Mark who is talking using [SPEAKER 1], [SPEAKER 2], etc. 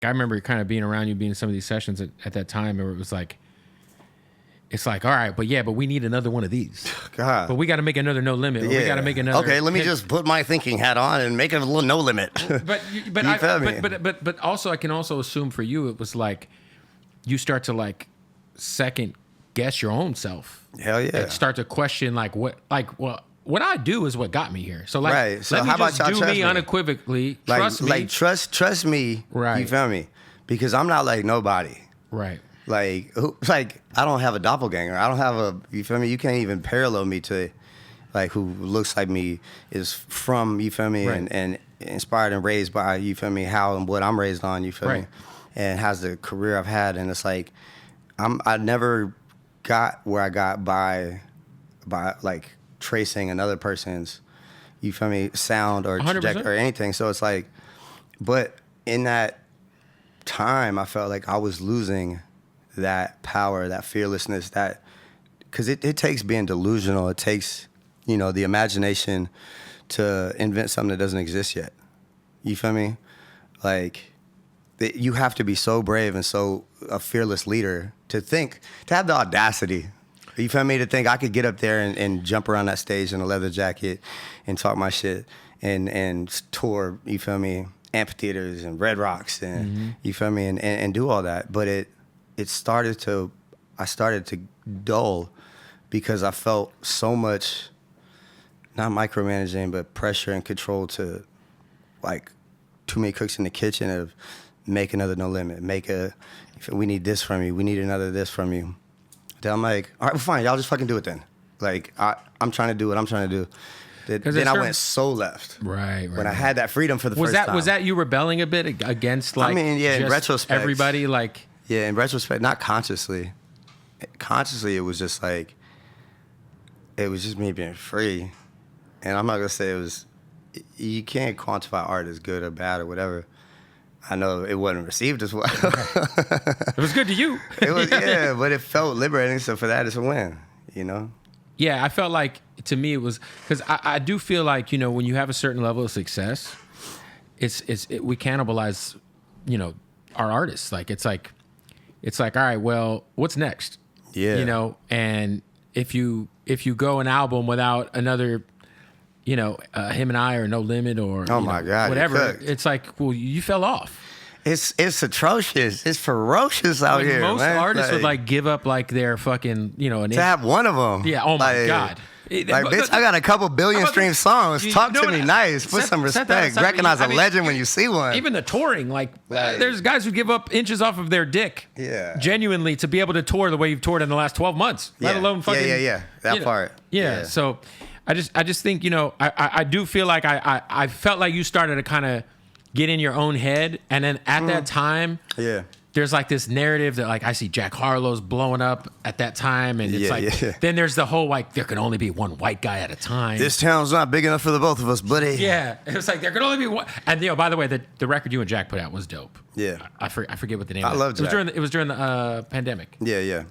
[SPEAKER 1] I remember kind of being around you, being in some of these sessions at that time, where it was like, it's like, all right, but we need another one of these.
[SPEAKER 2] God.
[SPEAKER 1] But we got to make another No Limit.
[SPEAKER 2] Yeah.
[SPEAKER 1] We got to make another.
[SPEAKER 2] Okay, let me just put my thinking hat on and make it a little No Limit.
[SPEAKER 1] But also, I can also assume for you, it was like you start to like second guess your own self.
[SPEAKER 2] Hell yeah.
[SPEAKER 1] And start to question what I do is what got me here. So like,
[SPEAKER 2] right. So
[SPEAKER 1] let me
[SPEAKER 2] how
[SPEAKER 1] just
[SPEAKER 2] about y'all
[SPEAKER 1] do
[SPEAKER 2] trust
[SPEAKER 1] me
[SPEAKER 2] me
[SPEAKER 1] unequivocally. Trust me.
[SPEAKER 2] Like trust me.
[SPEAKER 1] Right.
[SPEAKER 2] You feel me? Because I'm not like nobody.
[SPEAKER 1] Right.
[SPEAKER 2] Like I don't have a doppelganger. I don't have a, you feel me? You can't even parallel me to like who looks like me, is from, you feel me,
[SPEAKER 1] right.
[SPEAKER 2] and inspired and raised by, you feel me, how and what I'm raised on, you feel
[SPEAKER 1] right.
[SPEAKER 2] me? And has the career I've had. And it's like I never got where I got by like tracing another person's, you feel me, sound or trajectory or anything. So it's like, but in that time I felt like I was losing that power, that fearlessness, that, because it takes being delusional. It takes, you know, the imagination to invent something that doesn't exist yet. You feel me? Like, you have to be so brave and so a fearless leader to have the audacity, you feel me, to think I could get up there and jump around that stage in a leather jacket and talk my shit and tour, you feel me, amphitheaters and Red Rocks and, you feel me, and do all that. But I started to dull because I felt so much, not micromanaging, but pressure and control to, like, too many cooks in the kitchen of make another No Limit, we need this from you, we need another this from you. Then I'm like, all right, well, fine, y'all just fucking do it then. Like, I'm trying to do what I'm trying to do. Then I went so left.
[SPEAKER 1] Right.
[SPEAKER 2] When I had that freedom for the first time.
[SPEAKER 1] Was that you rebelling a bit against, like,
[SPEAKER 2] I mean, yeah, in retrospect,
[SPEAKER 1] everybody, like...
[SPEAKER 2] Yeah, in retrospect, not consciously. Consciously, it was just me being free. And I'm not going to say you can't quantify art as good or bad or whatever. I know it wasn't received as well.
[SPEAKER 1] It was good to you.
[SPEAKER 2] It was, yeah, but it felt liberating. So for that, it's a win, you know?
[SPEAKER 1] Yeah, I felt like, to me, it was, because I do feel like, you know, when you have a certain level of success, we cannibalize, you know, our artists. Like, it's like, all right, well, what's next?
[SPEAKER 2] Yeah.
[SPEAKER 1] You know, and if you go an album without another, you know, Him and I or No Limit or
[SPEAKER 2] oh my God,
[SPEAKER 1] whatever, it's like, well, you fell off.
[SPEAKER 2] It's atrocious. It's ferocious out here,
[SPEAKER 1] most
[SPEAKER 2] man.
[SPEAKER 1] artists would like give up like their fucking, you know,
[SPEAKER 2] to have one of them.
[SPEAKER 1] Yeah. Oh my God.
[SPEAKER 2] Like, bitch, I got a couple billion stream songs. Talk to me nice. Put some respect. Recognize a legend when you see one.
[SPEAKER 1] Even the touring, like, there's guys who give up inches off of their dick, genuinely, to be able to tour the way you've toured in the last 12 months, let alone fucking...
[SPEAKER 2] Yeah. That part.
[SPEAKER 1] Yeah. So I just think, you know, I do feel like I felt like you started to kind of get in your own head, and then at that time...
[SPEAKER 2] Yeah.
[SPEAKER 1] There's like this narrative that, like, I see Jack Harlow's blowing up at that time, and it's then there's the whole, like, there can only be one white guy at a time.
[SPEAKER 2] This town's not big enough for the both of us, buddy.
[SPEAKER 1] Yeah, it was like there can only be one. And, you know, by the way, the record you and Jack put out was dope.
[SPEAKER 2] Yeah,
[SPEAKER 1] I forget what the name.
[SPEAKER 2] I love Jack.
[SPEAKER 1] It was during the pandemic.
[SPEAKER 2] Yeah.